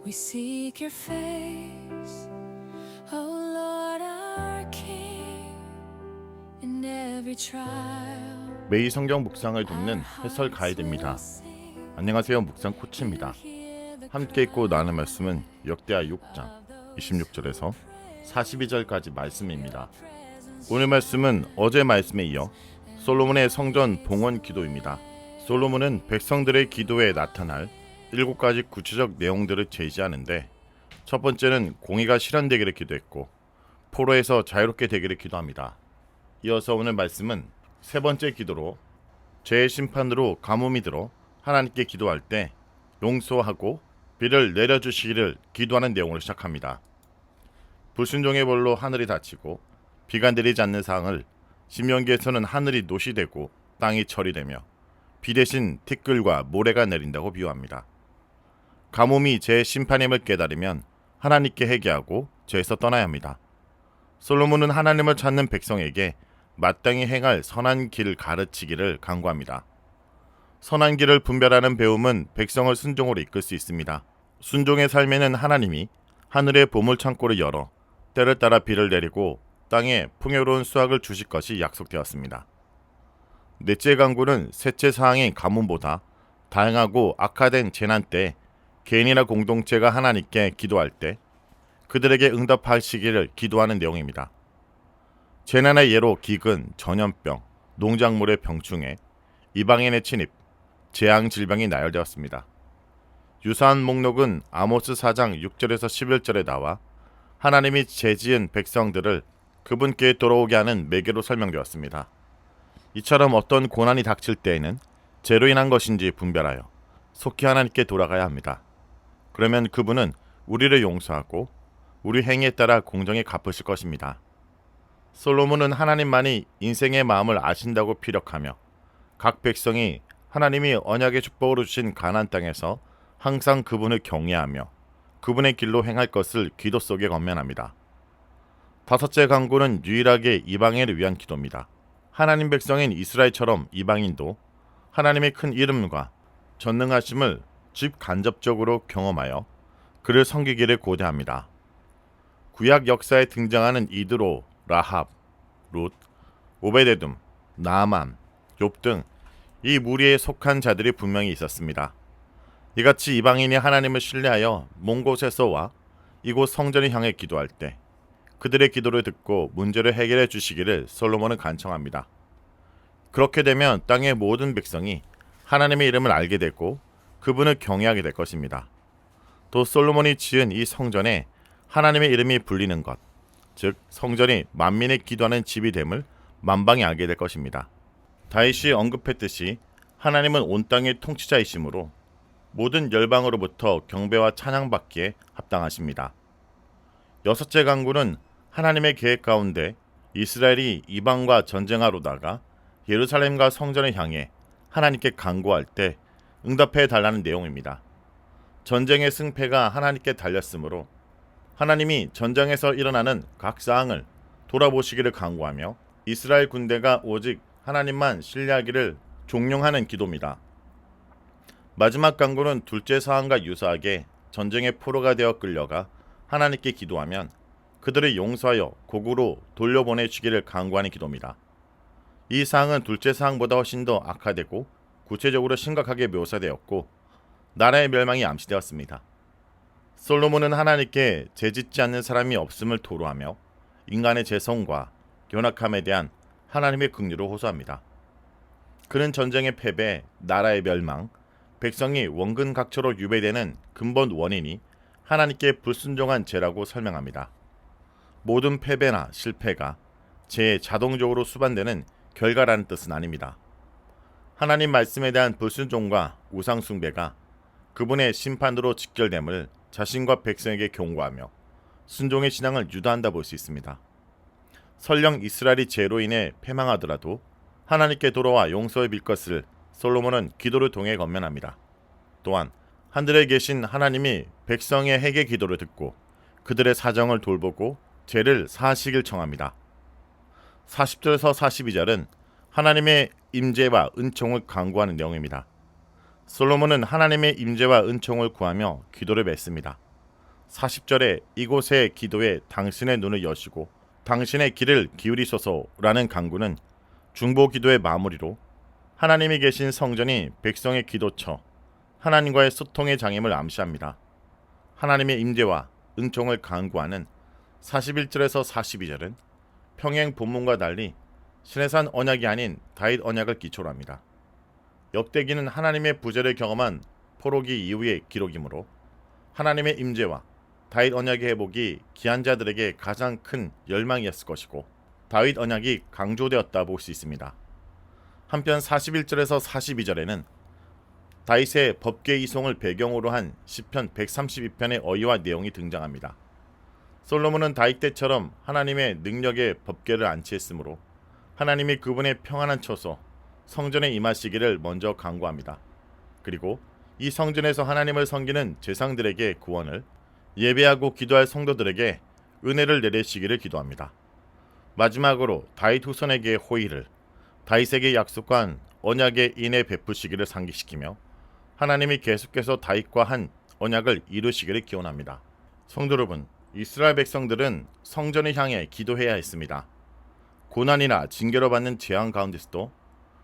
We seek your face, O Lord our King. In every trial, 매일 성경 묵상을 돕는 해설 가이드입니다. 안녕하세요, 묵상 코치입니다. 함께 읽고 나눈 말씀은 역대하 6장 26절에서 42절까지 말씀입니다. 오늘 말씀은 어제 말씀에 이어 솔로몬의 성전 봉헌 기도입니다. 솔로몬은 백성들의 기도에 나타날 7가지 구체적 내용들을 제시하는데, 첫 번째는 공의가 실현되기를 기도했고 포로에서 자유롭게 되기를 기도합니다. 이어서 오늘 말씀은 세 번째 기도로 죄의 심판으로 가뭄이 들어 하나님께 기도할 때 용서하고 비를 내려주시기를 기도하는 내용으로 시작합니다. 불순종의 벌로 하늘이 닫히고 비가 내리지 않는 상황을 신명기에서는 하늘이 노시되고 땅이 처리되며 비 대신 티끌과 모래가 내린다고 비유합니다. 가뭄이 죄의 심판임을 깨달으면 하나님께 회개하고 죄에서 떠나야 합니다. 솔로몬은 하나님을 찾는 백성에게 마땅히 행할 선한 길을 가르치기를 강구합니다. 선한 길을 분별하는 배움은 백성을 순종으로 이끌 수 있습니다. 순종의 삶에는 하나님이 하늘의 보물창고를 열어 때를 따라 비를 내리고 땅에 풍요로운 수확을 주실 것이 약속되었습니다. 넷째 강구는 셋째 사항인 가뭄보다 다양하고 악화된 재난 때 개인이나 공동체가 하나님께 기도할 때 그들에게 응답하시기를 기도하는 내용입니다. 재난의 예로 기근, 전염병, 농작물의 병충해, 이방인의 침입, 재앙 질병이 나열되었습니다. 유사한 목록은 아모스 4장 6절에서 11절에 나와 하나님이 죄지은 백성들을 그분께 돌아오게 하는 매개로 설명되었습니다. 이처럼 어떤 고난이 닥칠 때에는 죄로 인한 것인지 분별하여 속히 하나님께 돌아가야 합니다. 그러면 그분은 우리를 용서하고 우리 행위에 따라 공정히 갚으실 것입니다. 솔로몬은 하나님만이 인생의 마음을 아신다고 피력하며 각 백성이 하나님이 언약의 축복으로 주신 가나안 땅에서 항상 그분을 경외하며 그분의 길로 행할 것을 기도 속에 건면합니다. 다섯째 강구는 유일하게 이방인을 위한 기도입니다. 하나님 백성인 이스라엘처럼 이방인도 하나님의 큰 이름과 전능하심을 직간접적으로 경험하여 그를 섬기기를 고대합니다. 구약 역사에 등장하는 이드로, 라합, 룻, 오베데돔, 나아만, 욥 등 이 무리에 속한 자들이 분명히 있었습니다. 이같이 이방인이 하나님을 신뢰하여 먼 곳에서 와 이곳 성전을 향해 기도할 때 그들의 기도를 듣고 문제를 해결해 주시기를 솔로몬은 간청합니다. 그렇게 되면 땅의 모든 백성이 하나님의 이름을 알게 되고 그분을 경외하게 될 것입니다. 또 솔로몬이 지은 이 성전에 하나님의 이름이 불리는 것, 즉 성전이 만민이 기도하는 집이 됨을 만방이 알게 될 것입니다. 다윗이 언급했듯이 하나님은 온 땅의 통치자이시므로 모든 열방으로부터 경배와 찬양받기에 합당하십니다. 여섯째 강구는 하나님의 계획 가운데 이스라엘이 이방과 전쟁하로다가 예루살렘과 성전을 향해 하나님께 간구할 때 응답해 달라는 내용입니다. 전쟁의 승패가 하나님께 달렸으므로 하나님이 전장에서 일어나는 각 사항을 돌아보시기를 간구하며 이스라엘 군대가 오직 하나님만 신뢰하기를 종용하는 기도입니다. 마지막 간구는 둘째 사항과 유사하게 전쟁의 포로가 되어 끌려가 하나님께 기도하면 그들을 용서하여 고국으로 돌려보내주기를 간구하는 기도입니다. 이 사항은 둘째 사항보다 훨씬 더 악화되고 구체적으로 심각하게 묘사되었고 나라의 멸망이 암시되었습니다. 솔로몬은 하나님께 죄짓지 않는 사람이 없음을 토로하며 인간의 죄성과 연약함에 대한 하나님의 긍휼을 호소합니다. 그는 전쟁의 패배, 나라의 멸망, 백성이 원근각처로 유배되는 근본 원인이 하나님께 불순종한 죄라고 설명합니다. 모든 패배나 실패가 죄에 자동적으로 수반되는 결과라는 뜻은 아닙니다. 하나님 말씀에 대한 불순종과 우상숭배가 그분의 심판으로 직결됨을 자신과 백성에게 경고하며 순종의 신앙을 유도한다 볼 수 있습니다. 설령 이스라엘이 죄로 인해 패망하더라도 하나님께 돌아와 용서해 빌 것을 솔로몬은 기도를 통해 건면합니다. 또한 하늘에 계신 하나님이 백성의 회개 기도를 듣고 그들의 사정을 돌보고 죄를 사하시길 청합니다. 40절에서 42절은 하나님의 임재와 은총을 간구하는 내용입니다. 솔로몬은 하나님의 임재와 은총을 구하며 기도를 맺습니다. 40절에 이곳의 기도에 당신의 눈을 여시고 당신의 귀를 기울이소서라는 간구는 중보 기도의 마무리로 하나님이 계신 성전이 백성의 기도처, 하나님과의 소통의 장임을 암시합니다. 하나님의 임재와 은총을 간구하는 41절에서 42절은 평행 본문과 달리 시내산 언약이 아닌 다윗 언약을 기초로 합니다. 역대기는 하나님의 부재를 경험한 포로기 이후의 기록이므로 하나님의 임재와 다윗 언약의 회복이 귀한 자들에게 가장 큰 열망이었을 것이고 다윗 언약이 강조되었다 볼 수 있습니다. 한편 41절에서 42절에는 다윗의 법궤 이송을 배경으로 한 시편 132편의 어휘와 내용이 등장합니다. 솔로몬은 다윗 때처럼 하나님의 능력의 법궤를 안치했으므로 하나님이 그분의 평안한 처소 성전에 임하시기를 먼저 간구합니다. 그리고 이 성전에서 하나님을 섬기는 제상들에게 구원을, 예배하고 기도할 성도들에게 은혜를 내리시기를 기도합니다. 마지막으로 다윗 후손에게 호의를, 다윗에게 약속한 언약의 인에 베푸시기를 상기시키며 하나님이 계속해서 다윗과 한 언약을 이루시기를 기원합니다. 성도 여러분, 이스라엘 백성들은 성전을 향해 기도해야 했습니다. 고난이나 징계로 받는 재앙 가운데서도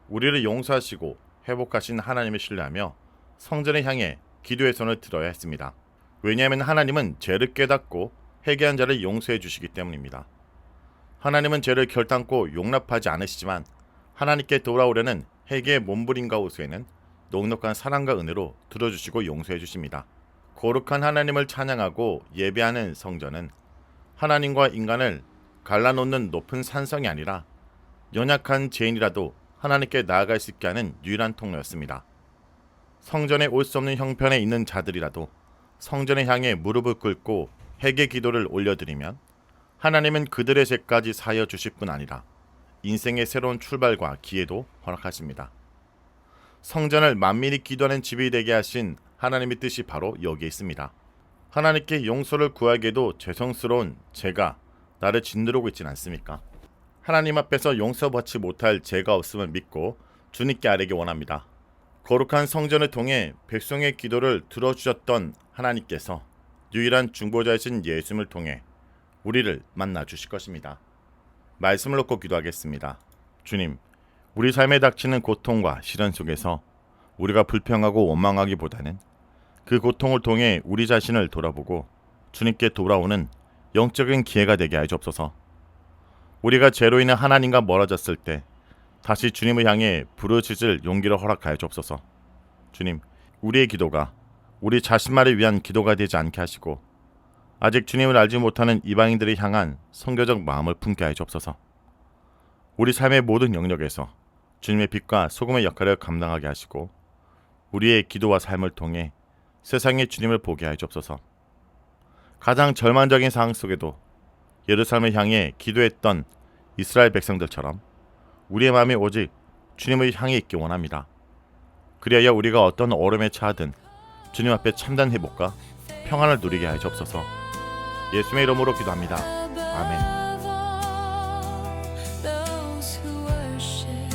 우리를 용서하시고 회복하신 하나님을 신뢰하며 성전을 향해 기도의 손을 들어야 했습니다. 왜냐하면 하나님은 죄를 깨닫고 회개한 자를 용서해 주시기 때문입니다. 하나님은 죄를 결단코 용납하지 않으시지만 하나님께 돌아오려는 회개의 몸부림과 호소에는 넉넉한 사랑과 은혜로 들어주시고 용서해 주십니다. 거룩한 하나님을 찬양하고 예배하는 성전은 하나님과 인간을 갈라놓는 높은 산성이 아니라 연약한 죄인이라도 하나님께 나아갈 수 있게 하는 유일한 통로였습니다. 성전에 올 수 없는 형편에 있는 자들이라도 성전에 향해 무릎을 꿇고 회개 기도를 올려드리면 하나님은 그들의 죄까지 사하여 주실 뿐 아니라 인생의 새로운 출발과 기회도 허락하십니다. 성전을 만민이 기도하는 집이 되게 하신 하나님의 뜻이 바로 여기에 있습니다. 하나님께 용서를 구하기에도 죄성스러운 죄가 나를 짓누르고 있진 않습니까? 하나님 앞에서 용서받지 못할 죄가 없음을 믿고 주님께 아뢰기 원합니다. 거룩한 성전을 통해 백성의 기도를 들어주셨던 하나님께서 유일한 중보자이신 예수님을 통해 우리를 만나 주실 것입니다. 말씀을 놓고 기도하겠습니다. 주님, 우리 삶에 닥치는 고통과 시련 속에서 우리가 불평하고 원망하기보다는 그 고통을 통해 우리 자신을 돌아보고 주님께 돌아오는 영적인 기회가 되게 하여 주옵소서. 우리가 죄로 인해 하나님과 멀어졌을 때 다시 주님을 향해 부르짖을 용기를 허락하여 주옵소서. 주님, 우리의 기도가 우리 자신만을 위한 기도가 되지 않게 하시고 아직 주님을 알지 못하는 이방인들을 향한 선교적 마음을 품게 하여 주옵소서. 우리 삶의 모든 영역에서 주님의 빛과 소금의 역할을 감당하게 하시고 우리의 기도와 삶을 통해 세상의 주님을 보게 하여 주옵소서. 가장 절망적인 상황 속에도 예루살렘을 향해 기도했던 이스라엘 백성들처럼 우리의 마음이 오직 주님을 향해 있기 원합니다. 그리하여 우리가 어떤 어려움에 처하든 주님 앞에 참된 회복과 평안을 누리게 하여 주옵소서. 예수의 이름으로 기도합니다. 아멘. Those who worship,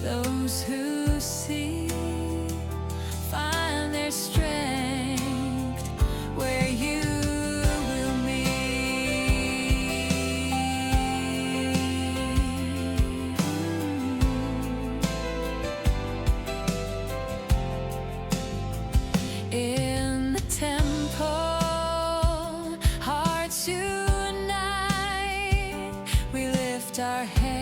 those who see, find their strength where you will meet. In the temple, hearts unite, we lift our hands.